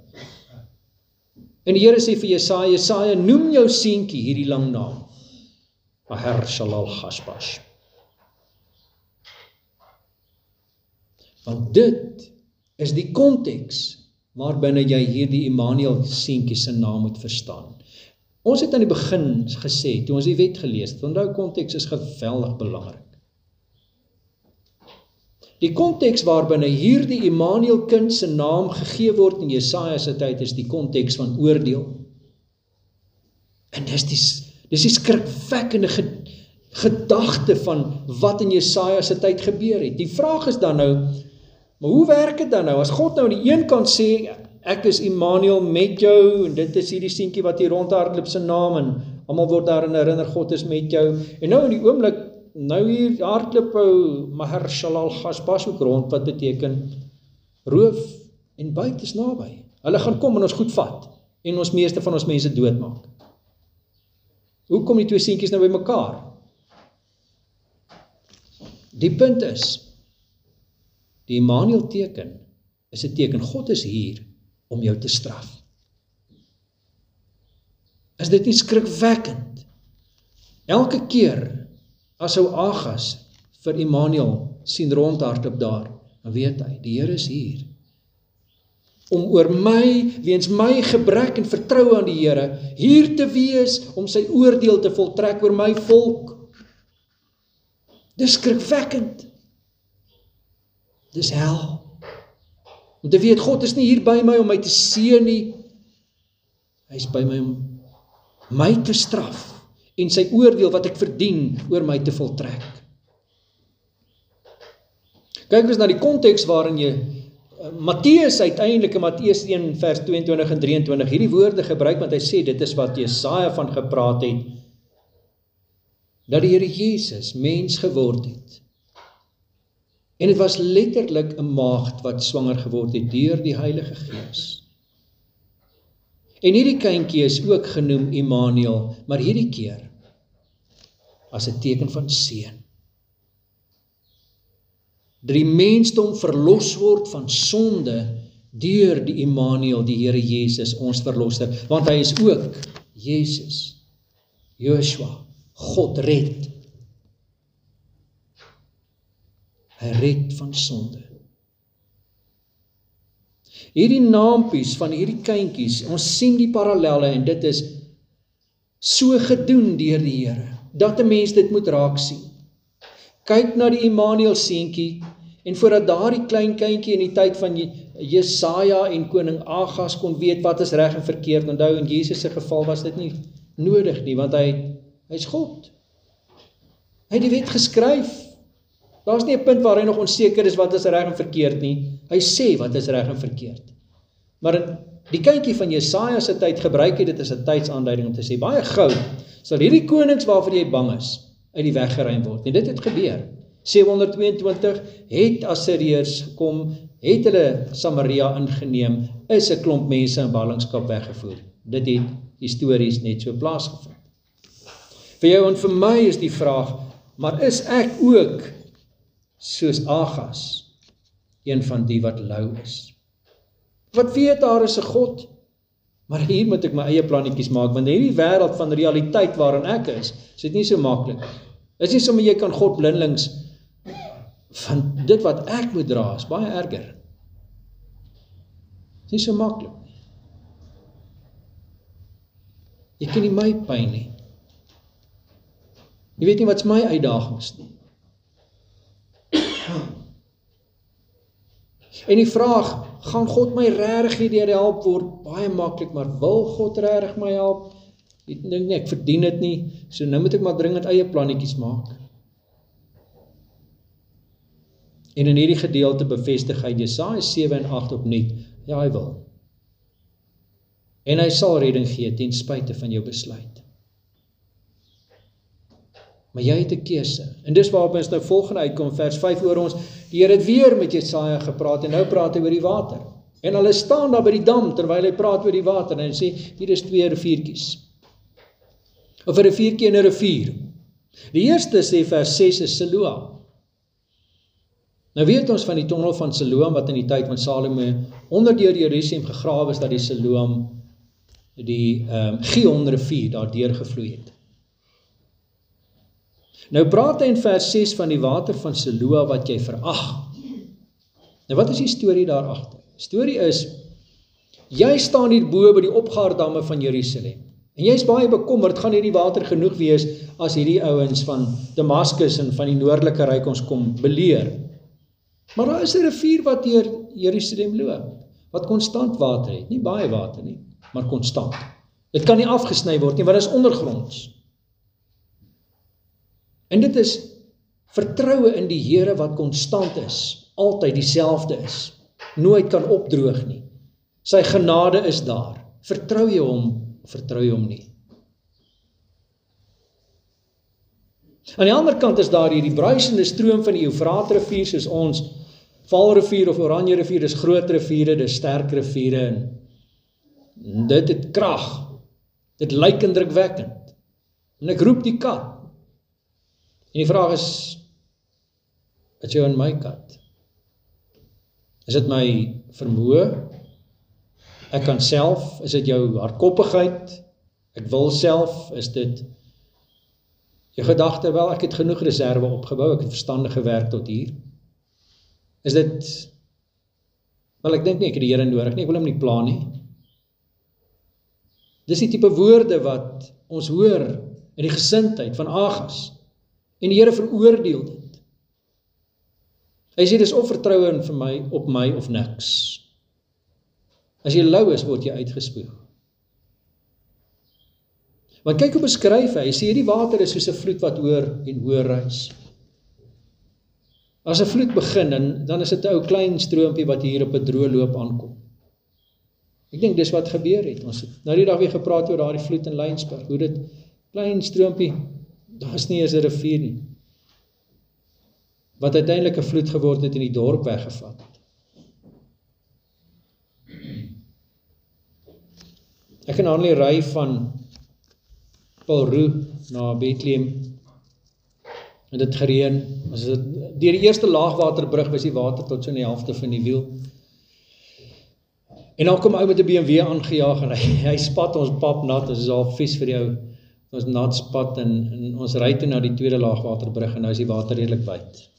En die Here sê vir Jesaja, Jesaja, noem jou seentjie hierdie lang naam, Maher-shalal-Hashbaz. Want dit is die konteks waarbinne jy hierdie Immanuel seentjie se naam moet verstaan. Ons het aan die begin gesê, toe ons die wet gelees het, onthou konteks is geweldig belangrik. Die konteks waarbinne hierdie Immanuel kind se naam gegee word in Jesaja se tyd is die konteks van oordeel. En dis die skrikwekkende gedagte van wat in Jesaja se tyd gebeur het. Die vraag is dan nou, maar hoe werk dit dan nou? As God nou aan die een kant sê, ek is Immanuel met jou, en dit is hierdie seentjie wat hier rondhardloop se naam, en almal word daarin herinner, God is met jou, en nou in die oomblik, nou hier hardloop Maher-shalal-Hashbaz ook rond, wat beteken roof en byt is naby. Hulle gaan kom en ons goed vat, en ons meeste van ons mense doodmaak. Hoe kom die twee seentjies nou by mekaar? Die punt is, die Immanuel teken is 'n teken, God is hier om jou te straf. Is dit nie skrikwekkend? Elke keer as ou Agas vir Immanuel sien rondhardloop daar, dan weet hy, die Here is hier. Om oor my, weens my gebrek en vertroue aan die Here, hier te wees, om sy oordeel te voltrek oor my volk. Dis skrikwekkend. Dis hel. Om te weet, God is nie hier by my om my te seën nie. Hy is by my om my te straf en sy oordeel wat ek verdien oor my te voltrek. Kyk ons na die konteks waarin jy Matteus uiteindelik in Matteus 1 vers 22 en 23 hierdie woorde gebruik, want hy sê dit is wat Jesaja van gepraat het, dat die Here Jesus mens geword het. En dit was letterlik 'n maagd wat swanger geword het deur die Heilige Gees. En hierdie kindjie is ook genoem Immanuel, maar hierdie keer as 'n teken van seën. Dat die mensdom verlos word van sonde deur die Immanuel, die Here Jesus, ons verlosser, want hy is ook Jesus, Joshua, God red. Hy red van sonde. Hierdie naampies van hierdie kindjies, ons sien die parallelle en dit is so gedoen deur die Here, dat 'n mens dit moet raak sien. Kyk na die Immanuel seentjie, en voordat daardie klein kindjie in die tyd van Jesaja en koning Agas kon weet wat is reg en verkeerd, onthou in Jesus se geval was dit nie nodig nie, want hy's God. Hy het die wet geskryf. Daar's nie 'n punt waar hy nog onseker is wat is reg en verkeerd nie. Hy sê wat is reg en verkeerd. Maar die kindjie van Jesaja se tyd gebruik dit as 'n tydsaanduiding om te sê, baie gou sal hierdie konings waarvoor jy bang is, uit die weg geruim word. En dit het gebeur. 722 het Assiriërs gekom, het hulle Samaria ingeneem, is 'n klomp mense in ballingskap weggevoer. Dit het histories net so plaasgevind. Vir jou en vir my is die vraag, maar is ek ook soos Agas, een van die wat lou is? Wat weet daar is 'n God? Maar hier moet ek my eie plannetjies maak, want in hierdie wêreld van realiteit waarin ek is dit nie so maklik. Is nie sommer jy kan God blindelings van dit wat ek moet dra, is baie erger. Is nie so maklik nie. Jy ken nie my pyn nie. Jy weet nie wat's my uitdagings nie. En die vraag, gaan God my regtig hierdeur help word? Baie maklik, maar wil God regtig my help? Ek dink nie, ek verdien dit nie, so nou moet ek maar dringend eie plannetjies maak. En in hierdie gedeelte bevestig hy Jesaja 7 en 8 opnuut, ja hy wil. En hy sal redding gee ten spyte van jou besluit. Maar jy het 'n keuse. En dis waarop ons nou volgende uitkom, vers 5 oor ons. Die Here het weer met Jesaja gepraat en nou praat hy oor die water. En hulle staan daar by die dam terwyl hy praat oor die water en hy sê, hier is 2 riviertjies. Of 'n riviertjie en 'n rivier. Die eerste sê vers 6 is Siloam. Nou weet ons van die tonnel van Siloam, wat in die tyd van Salomo onder deur Jerusalem gegrawe is, dat die Siloam die Gihon rivier daar deurgevloei het. Nou praat hy in vers 6 van die water van Siloam wat jy verag. Nou wat is die storie daar agter? Die storie is, jy staan hier bo by die opgaardamme van Jerusalem. En jy is baie bekommerd, gaan hierdie water genoeg wees as hierdie ouens van Damaskus en van die noordelike ryk ons kom beleer. Maar daar is 'n rivier wat deur Jerusalem loop, wat konstant water het. Nie baie water nie, maar konstant. Dit kan nie afgesny word nie, want dit is ondergronds. En dit is vertroue in die Here wat konstant is, altyd dieselfde is, nooit kan opdroog nie. Sy genade is daar. Vertrou jy hom, of vertrou jy hom nie? Aan die ander kant is daar hierdie bruisende stroom van die Eufraatrivier, soos ons Valrivier of Oranje rivier, dis groot riviere, dis sterk riviere, en dit het krag, dit lyk indrukwekkend, en ek roep die kat, en die vraag is jou en my kat? Is dit my vermoë? Ek kan self, is dit jou hardkoppigheid? Ek wil self, is dit jou gedagte, wel ek het genoeg reserve opgebou, ek het verstandig gewerk tot hier? Is dit, wel ek dink nie, ek het die Here nodig nie, ek wil hom nie pla nie. Dis die tipe woorde wat ons hoor in die gesindheid van Agas, en die Here veroordeel dit. Hy sê, dis of vertroue vir my, op my of niks. As jy lou is, word jy uitgespoeg. Want kyk hoe beskryf hy sê, hierdie water is soos 'n vloed wat hoor en hoor reis. As 'n vloed begin, dan is dit 'n ou klein stroompie wat hier op 'n droë loop aankom. Ek dink dis wat gebeur het. Ons het nou die dag weer gepraat oor daardie vloed in Laingsburg, hoe dit klein stroompie, daar is nie eens 'n rivier nie, wat uiteindelik 'n vloed geword het en die dorp weggevat het. Ek kan Hanlie ry van Paulroe na Bethlehem, en dit gereën, deur die eerste laagwaterbrug was die water tot so in die helfte van die wiel, en dan kom ou met 'n BMW aangejaag, en hy spat ons pap nat, ons is al vies vir die ou, ons nat spat, en ons ry toe na die tweede laagwaterbrug, en nou is die water redelik wyd.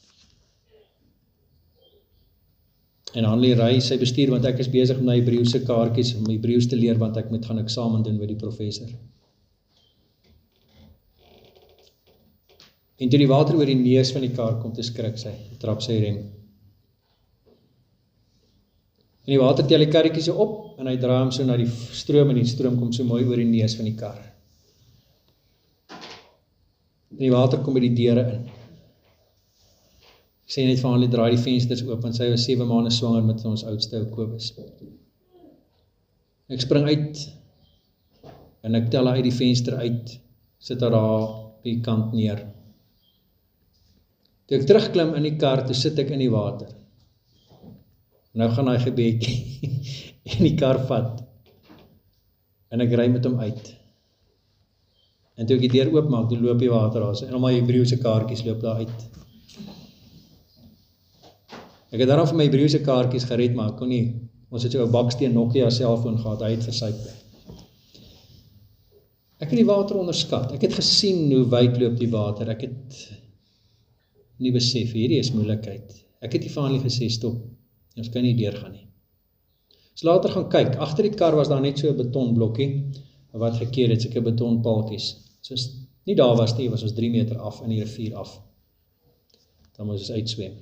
En Hanlie ry sy bestuur, want ek is besig met my Hebreëse kaartjies, om Hebreëus te leer, want ek moet gaan eksamen doen by die professor. En toe die water oor die neus van die kar kom, te skrik sy, trap sy rem. En die water tel die karretjie so op, en hy draai hom so na die stroom, en die stroom kom so mooi oor die neus van die kar. En die water kom by die deure in. Ek sê net vir Hanlie, draai die vensters oop, want sy was 7 maande swanger met ons oudste ou Kobus. Ek spring uit, en ek tel uit die venster uit, sit haar daar op die kant neer. Toe ek terugklim in die kar, toe sit ek in die water. Nou gaan hy gebedjie en die kar vat, en ek ry met hom uit. En toe ek die deur oopmaak, toe loop die water daar, en al my Hebreëse kaartjies loop daar uit. Ek het daarom vir my Hebreëse kaartjies gered, maar ek kon nie, ons het so 'n baksteen Nokia selfoon gehad, hy het versuip. Ek het die water onderskat, ek het gesien hoe wyd loop die water, ek het nie besef, hierdie is moeilikheid. Ek het die vir Hanlie gesê, stop, ons kan nie deurgaan nie. So later gaan kyk, agter die kar was daar net so 'n betonblokkie, wat gekeer het, seker betonpaaltjies. Soos nie daar was nie, was ons 3 meter af in die rivier af. Dan moes ons uitswem.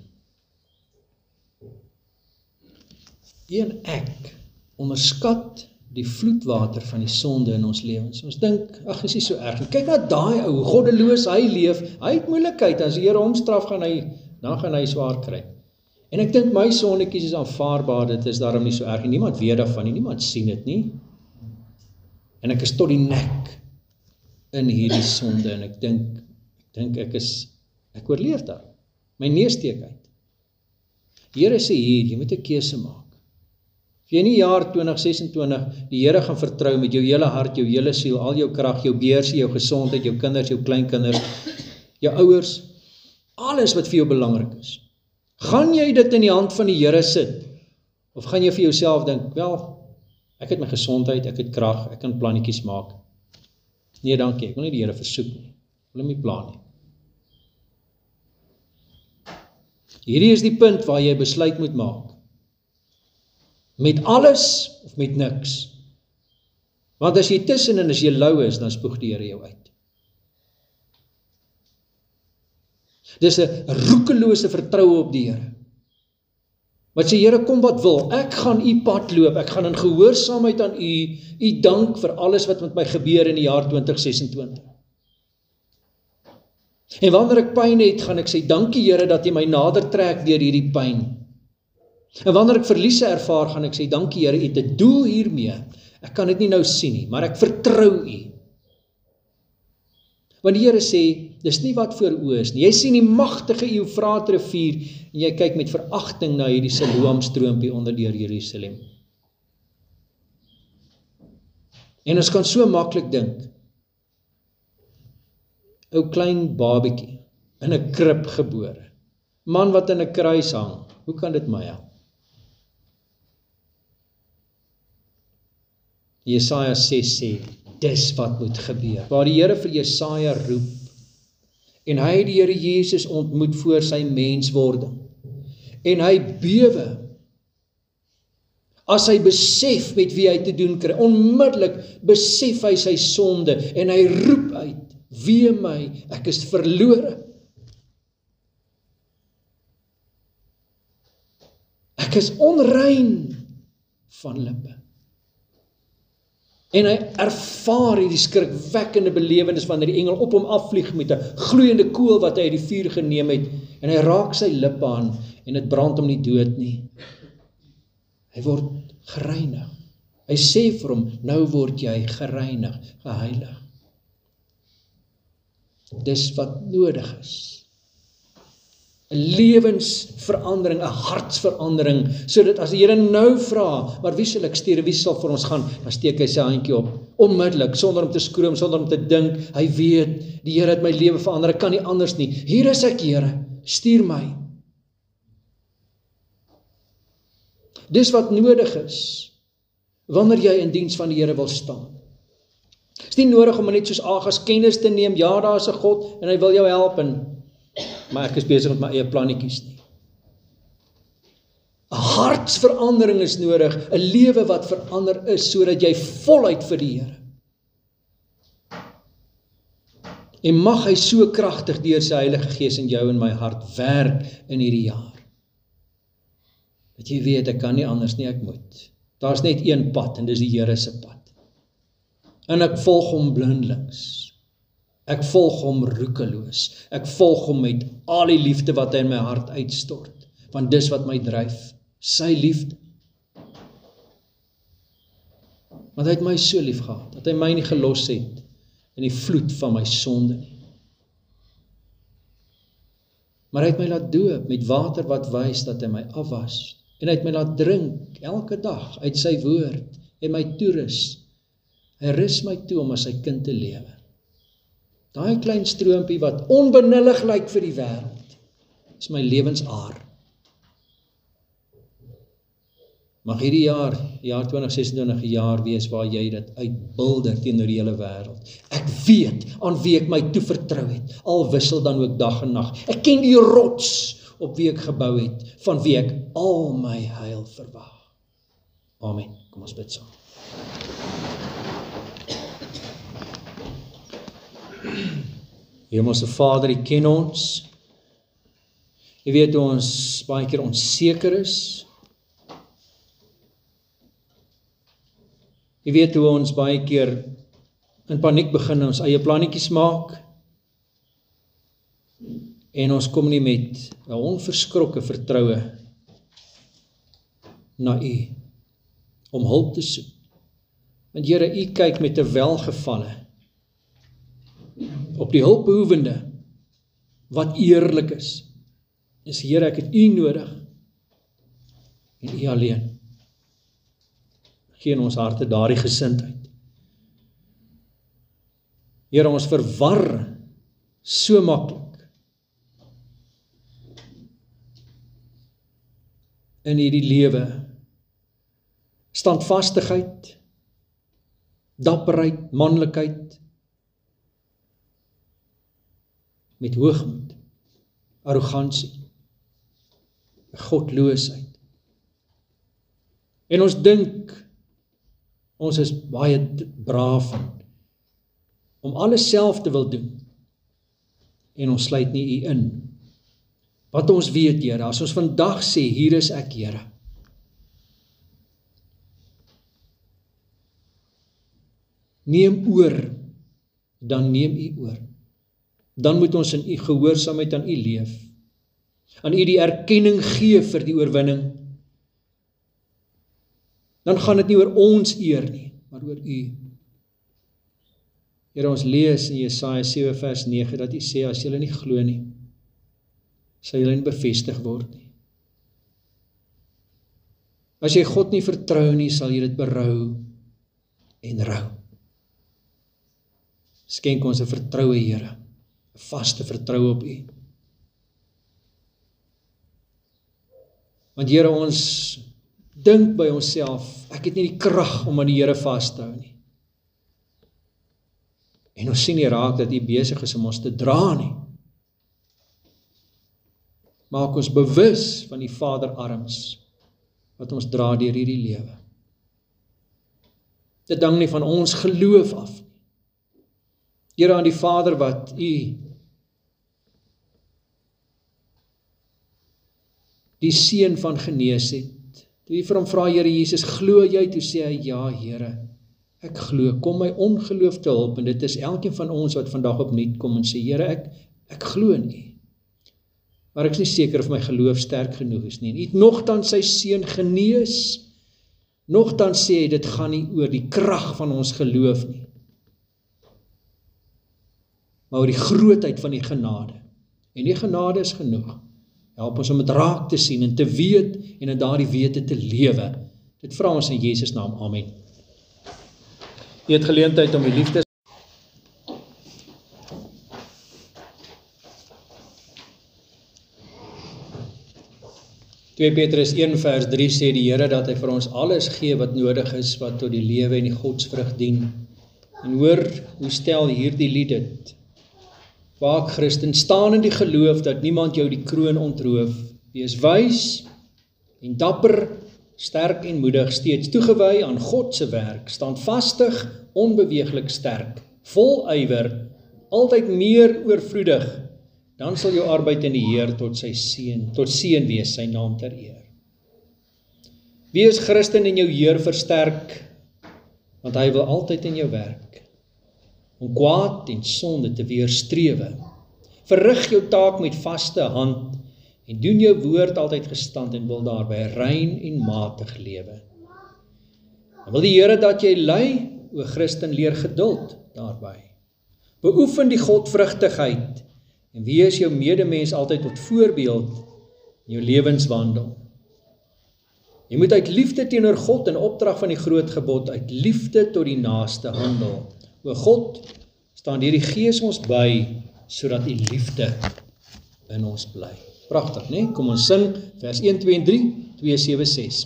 En ek onderskat die vloedwater van die sonde in ons lewens. Ons dink, ag, is nie so erg nie. Kyk na daai ou, goddeloos, hy leef, hy het moeilikheid, as die Here hom straf, dan gaan hy swaar kry. En ek dink my sondetjies is aanvaarbaar, dit is daarom nie so erg nie, niemand weet daarvan nie, niemand sien dit nie. En ek is tot die nek in hierdie sonde, en ek dink ek oorleef daar. My neus steek uit. Die Here sê hier, jy moet 'n keuse maak. As jy nie jaar 2026 die Here gaan vertrou met jou hele hart, jou hele siel, al jou krag, jou beursie, jou gesondheid, jou kinders, jou kleinkinders, jou ouers, alles wat vir jou belangrik is. Gaan jy dit in die hand van die Here sit? Of gaan jy vir jouself dink, wel, ek het my gesondheid, ek het krag, ek kan plannetjies maak. Nee, dankie, ek wil nie die Here versoek nie. Ek wil hom nie pla nie. Hierdie is die punt waar jy besluit moet maak. Met alles of met niks. Want as jy tussenin, as jy lou is, dan spoeg die Here jou uit. Dis 'n roekelose vertroue op die Here. Wat sê, Here, kom wat wil, ek gaan u pad loop, ek gaan in gehoorsaamheid aan u dank vir alles wat met my gebeur in die jaar 2026. En wanneer ek pyn het, gaan ek sê, dankie Here, dat u my nader trek deur hierdie pyn. En wanneer ek verliese ervaar, gaan ek sê, dankie Here, u het 'n doel hiermee. Ek kan dit nie nou sien nie, maar ek vertrou u. Want die Here sê, dis nie wat voor oë is nie. Jy sien die magtige Eufraat rivier en jy kyk met veragting na hierdie Siloam-stroompie onder deur Jerusalem. En ons kan so maklik dink, ou klein babietjie, in 'n krib gebore, man wat in 'n kruis hang, hoe kan dit my help? Jesaja 6 sê, dis wat moet gebeur, waar die Here vir Jesaja roep, en hy het die Here Jesus ontmoet voor sy menswording, en hy bewe, as hy besef met wie hy te doen kry, onmiddellik besef hy sy sonde, en hy roep uit, wee my, ek is verlore. Ek is onrein van lippe. En hy ervaar hierdie skrikwekkende belewenis wanneer die engel op hom afvlieg met 'n gloeiende kool wat hy uit die vuur geneem het, en hy raak sy lippe aan, en dit brand hom nie dood nie. Hy word gereinig. Hy sê vir hom, nou word jy gereinig, geheilig. Dis wat nodig is. 'n lewensverandering, 'n hartsverandering, sodat as die Here nou vra, maar wie sal ek stuur, wie sal vir ons gaan, dan steek hy sy handjie op, onmiddellik, sonder om te skroom, sonder om te dink, hy weet, die Here het my lewe verander, ek kan nie anders nie, hier is ek Here, stuur my. Dis wat nodig is, wanneer jy in diens van die Here wil staan. Het is nie nodig om net soos Agas kennis te neem, ja, daar is 'n God, en hy wil jou help, maar ek is besig met my eie plannetjies nie. 'n hartsverandering is nodig, 'n lewe wat verander is, sodat jy voluit vir die Here. En mag hy so kragtig deur sy Heilige Gees in jou en my hart werk in hierdie jaar. Dat jy weet, ek kan nie anders nie, ek moet. Daar's net een pad, en dis die Here se pad. En ek volg hom blindelings. Ek volg hom roekeloos. Ek volg hom met al die liefde wat hy in my hart uitstort. Want dis wat my dryf, sy liefde. Want hy het my so lief gehad, dat hy my nie gelos het in die vloed van my sonde nie. Maar hy het my laat doop met water wat wys dat hy my afwas. En hy het my laat drink elke dag uit sy woord en my toerus. Hy rus my toe om as sy kind te lewe. Daai klein stroompie wat onbenullig lyk vir die wêreld, is my lewensaar. Mag hierdie jaar 2026 'n jaar wees waar jy dit uitbulder teenoor die hele wêreld. Ek weet aan wie ek my toevertrou het, al wissel dan ook dag en nag. Ek ken die rots op wie ek gebou het, van wie ek al my heil verwag. Amen. Kom ons bid saam. Hemelse Vader, U ken ons. U weet hoe ons baie keer onseker is. U weet hoe ons baie keer in paniek begin ons eie plannetjies maak. En ons kom nie met 'n onverskrokke vertroue na U om hulp te soek. Want Here, U kyk met 'n welgevalle op die hulpbehoevende wat eerlik is. Dis Here, ek het U nodig en U alleen. Gee in ons harte daardie gesindheid. Here, ons verwar so maklik in hierdie lewe standvastigheid, dapperheid, manlikheid, met hoogmoed, arrogansie, godloosheid. En ons dink, ons is baie braaf om alles self te wil doen, en ons sluit nie U in. Wat ons weet, Here, as ons vandag sê, hier is ek, Here, neem oor, dan neem U oor. Dan moet ons in U gehoorsaamheid aan U leef, aan U die erkenning gee vir die oorwinning. Dan gaan dit nie oor ons eer nie, maar oor U. Here, ons lees in Jesaja 7 vers 9, dat U sê, as julle nie glo nie, sal julle nie bevestig word nie. As jy God nie vertrou nie, sal jy dit berou en rou. Skenk ons 'n vertroue, Here, 'n vaste vertroue op U. Want Here, ons dink by onsself, ek het nie die krag om aan die Here vas te hou nie. En ons sien nie raak dat U besig is om ons te dra nie. Maak ons bewus van die Vaderarms wat ons dra deur hierdie lewe. Dit hang nie van ons geloof af nie. Here, aan die Vader wat U die seun van genees het. Toe U vir hom vra, Here Jesus, glo jy? Toe sê hy, ja Here, ek glo, kom my ongeloof te hulp, en dit is elkeen van ons wat vandag opnuut kom en sê, Here, ek glo in U. Maar ek is nie seker of my geloof sterk genoeg is nie. En U het nogtans sy seun genees, nogtans sê hy, dit gaan nie oor die krag van ons geloof nie, maar oor die grootheid van die genade. En die genade is genoeg. Help ons om dit raak te sien en te weet, en in daardie wete te lewe. Dit vra ons in Jesus naam, amen. Jy het geleentheid om die liefdes 2 Petrus 1 vers 3 sê die Here dat hy vir ons alles gee wat nodig is, wat tot die lewe en die godsvrug dien. En hoor, hoe stel hierdie lied dit? Waak Christen, staan in die geloof dat niemand jou die kroon ontroof. Wees wys en dapper, sterk en moedig, steeds toegewy aan God se werk, standvastig, onbeweeglik sterk, vol ywer, altyd meer oorvloedig, dan sal jou arbeid in die Heer tot seën wees, sy naam ter eer. Wees Christen en jou Heer versterk, want hy wil altyd in jou werk, om kwaad en sonde te weerstrewe. Verrig jou taak met vaste hand, en doen jou woord altyd gestand, en wil daarby rein en matig lewe. Dan wil die Here dat jy ly, o Christen, leer geduld daarby. Beoefen die godvrugtigheid, en wees jou medemens altyd tot voorbeeld in jou lewenswandel. Jy moet uit liefde teenoor God in opdrag van die groot gebod, uit liefde tot die naaste handel. O God, staan deur die Gees ons by, sodat die liefde in ons bly. Pragtig, né? Kom ons sing vers 1, 2 en 3, 2, 7, 6.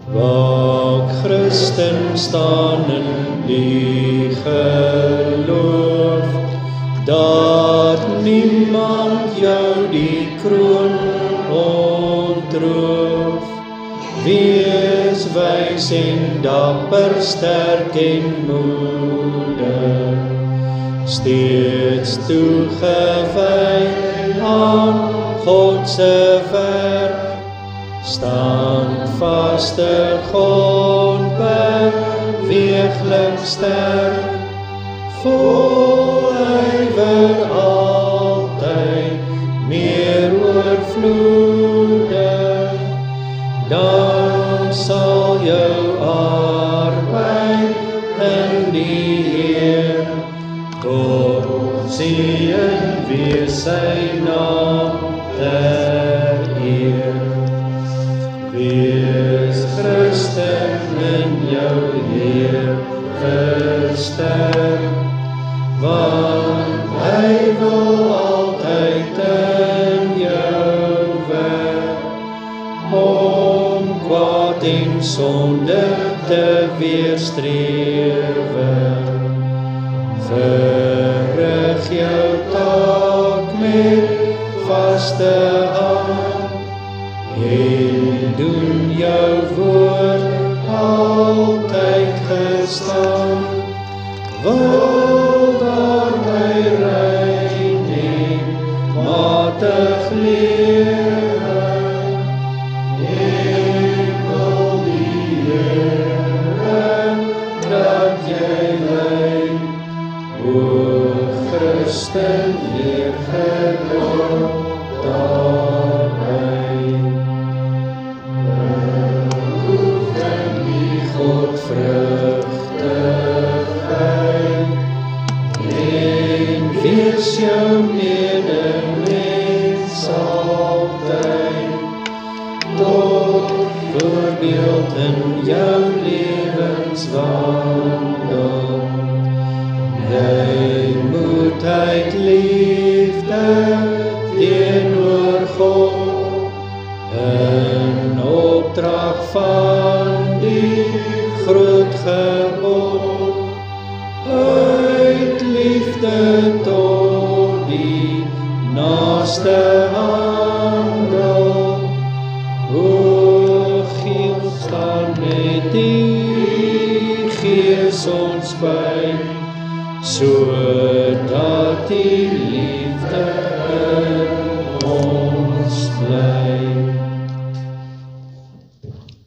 Waak Christen, staan in die geloof, dat niemand jou die kroon ontroof. Wees wys en dapper, sterk en moedig, steeds toegewy aan God se werk, standvastig, onbeweeglik sterk, vol ywer altyd meer oorvloedig, dan sal jou arbeid in die Heer tot seën wees, sy naam ter eer. Wees Christen in jou Heer versterk, want en sonde te weerstrewe. Verrig jou taak met vaste hand en doen jou woord altyd gestaan. Wil daarby rein en matig lewe. Ek wil die Here dat jy lei, o Christen leer geloof daarby. Beoefen die Godvrugtigheid en wees jou medemens altyd tot voorbeeld in jou lewenswandel. Jy moet uit liefde teenoor God in opdrag van die groot gebod, uit liefde tot die naaste handel. O gee ons dan met die Gees ons by, sodat die liefde in ons bly.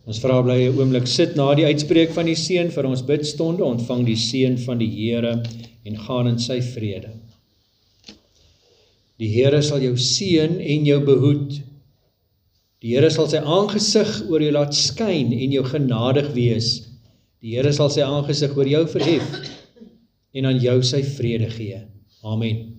Ons vra bly 'n oomblik sit na die uitspreek van die seën vir ons bidstonde, ontvang die seën van die Here en gaan in sy vrede. Die Here sal jou seën en jou behoed. Die Here sal sy aangesig oor jou laat skyn en jou genadig wees. Die Here sal sy aangesig oor jou verhef en aan jou sy vrede gee. Amen.